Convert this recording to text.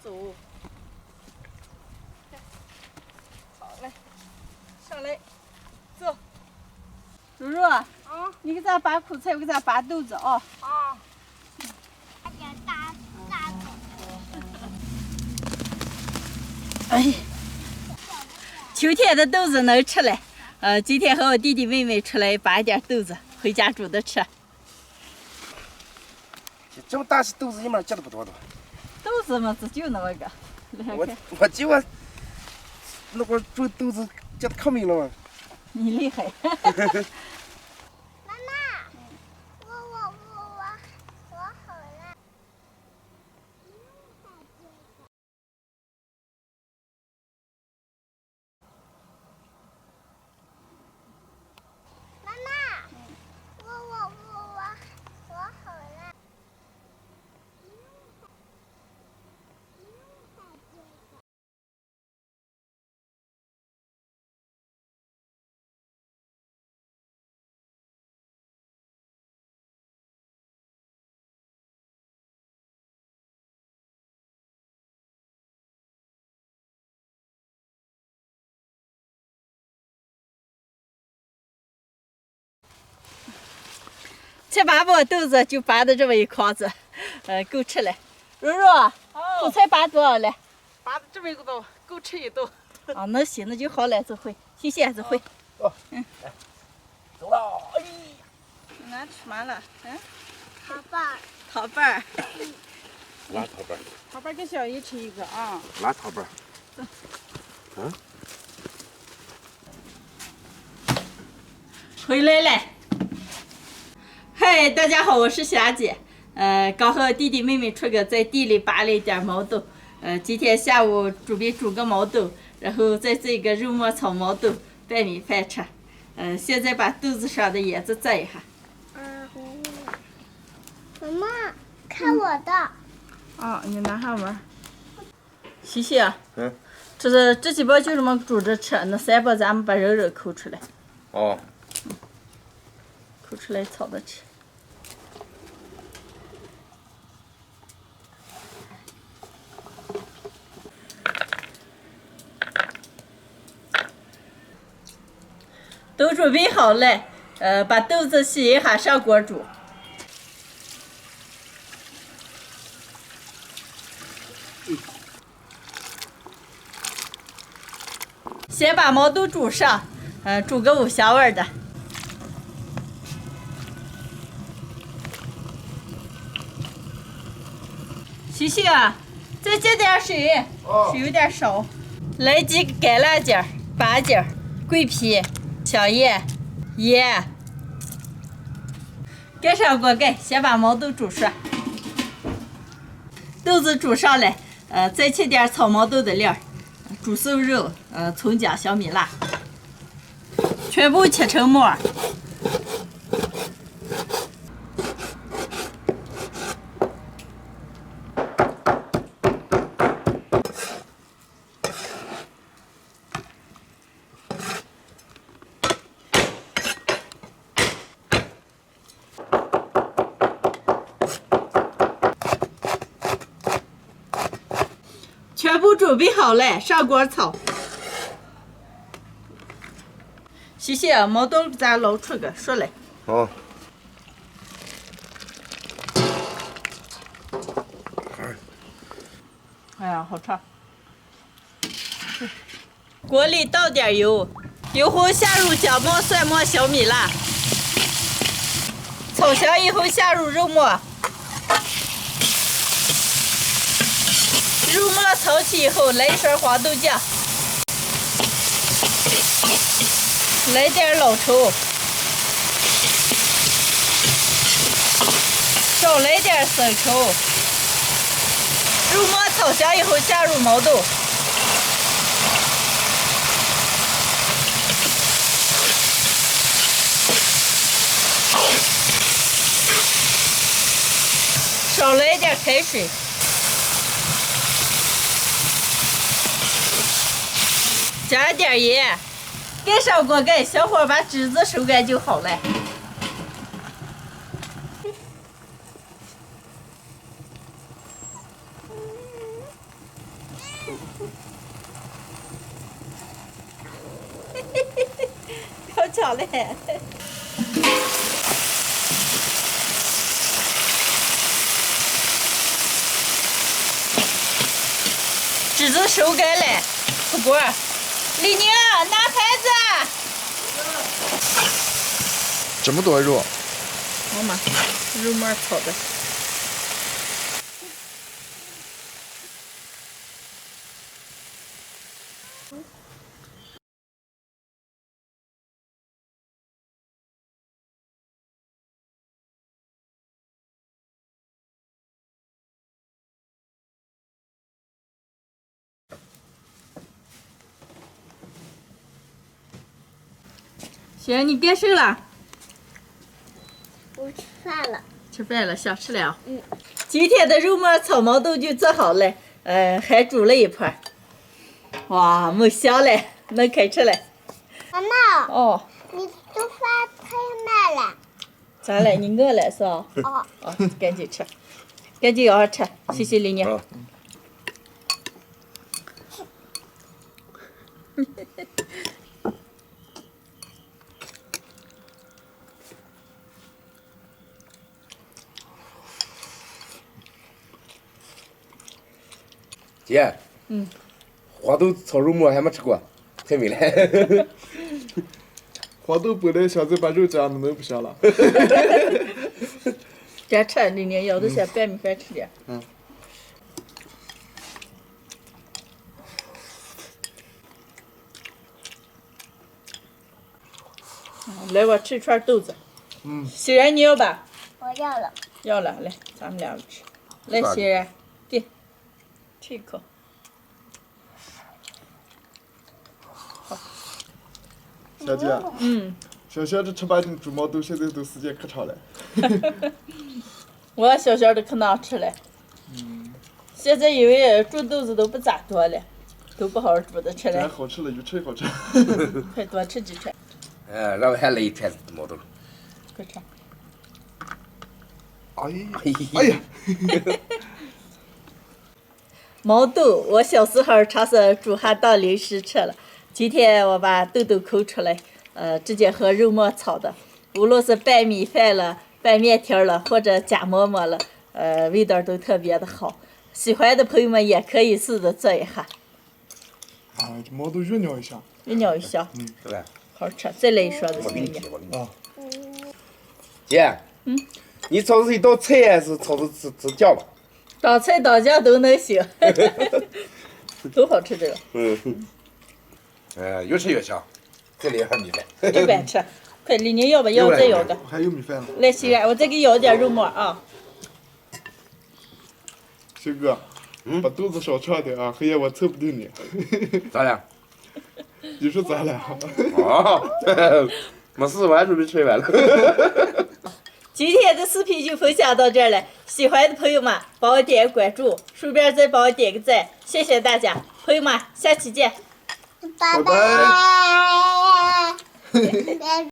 走。好嘞，上来，走。如如，你给咱拔苦菜，我给咱拔豆子啊。啊。大狗。哎，秋天的豆子能吃嘞。今天和我弟弟妹妹出来拔一点豆子，回家煮着吃。这么大些豆子，一面结的不多的。豆子嘛，就那么个。我记我那会儿种豆子结的可美了嘛。你厉害。妈妈，我好了。妈妈，我好了。切8包豆子就拔的这么一筐子，够吃了。如如，苦菜拔多少了？拔的这么一个多，够吃一顿。啊，那行，那就好了，走会，谢谢，走会。走了，哎。俺吃完了，桃瓣。桃瓣。拿桃瓣。桃瓣给小姨吃一个啊。拿桃瓣。回来了。嗨，大家好，我是霞姐。刚和弟弟妹妹出去在地里拔了一点毛豆。今天下午准备煮个毛豆，然后再做一个肉末炒毛豆白米饭吃。现在把豆子上的叶子摘一下。妈妈，看我的。啊，你拿上玩。西西啊，这几包就这么煮着吃，那3包咱们把肉抠出来。哦。抠出来炒着吃。都准备好了，把豆子洗一下上锅煮。先把毛豆煮上，煮个5香味的。西西啊，再加点水，水有点少。来几个干辣椒、八角、桂皮、香叶、盐。盖上锅盖，先把毛豆煮熟。豆子煮上来，再切点炒毛豆的料，猪瘦肉，葱姜小米辣，全部切成末。全部准备好了，上锅炒。西西，毛豆咱捞出个熟来。好。哎呀，好吃。锅里倒点油，油后下入姜末、蒜末、小米辣，炒香以后下入肉末。肉末炒起以后，来一勺黄豆酱，来点老抽，少来点生抽。肉末炒香以后，下入毛豆，少来点开水。加点盐，盖上锅盖，小火把汁子收干就好了。好巧嘞！柿子收干了，出锅。李宁，拿牌子。这么多肉，好嘛，肉末炒的。行，你干什了？我吃饭了。吃饭了，想吃了。嗯。今天的肉末炒毛豆就做好了，还煮了一盘。哇，没香嘞，能开吃了。妈妈，哦，你做饭太慢了。咋了？你饿了是吧？哦。哦，赶紧吃，赶紧要吃，谢谢李宁。啊姐，花豆炒肉末还没吃过，太美了。黄豆剥了香，再把肉夹了，能不香了？别吃，李宁要的些白米饭吃点。来，我吃一串豆子。欣然你要吧？我要了。要了，来，咱们俩吃。来，欣然，给，吃一口。小姐，小小的吃把你猪毛豆，现在都时间可长了。我小小的可能吃了。现在因为煮豆子都不咋多了，都不好煮的吃这还了。好吃了，越吃越好吃。快多吃几串，然后还来一串毛豆。快吃。哎呀，毛豆，我小时候常是煮下当零食吃了。今天我把豆豆抠出来，直接和肉末炒的，无论是拌米饭了、拌面条了，或者夹馍馍了，味道都特别的好。喜欢的朋友们也可以试着做一下，啊，这毛豆酝酿一下。酝酿一下，是吧？好吃。再来一勺子行不我给你提，我给你啊，姐，你炒的是一道菜还是炒的是酱吧？当菜当酱都能行，都好吃这个。越吃越香。再来一盒米饭。一般吃，快李宁要吧？要再要个。我还有米饭呢。来，欣然，我再给你要点肉末啊。鑫哥，把豆子少吃点啊，黑夜我凑不定你。咋了？你说咋了？哦，没事，我还准备吃完了。今天的视频就分享到这儿了，喜欢的朋友们帮我点个关注，顺便再帮我点个赞，谢谢大家，朋友们，下期见。拜拜拜。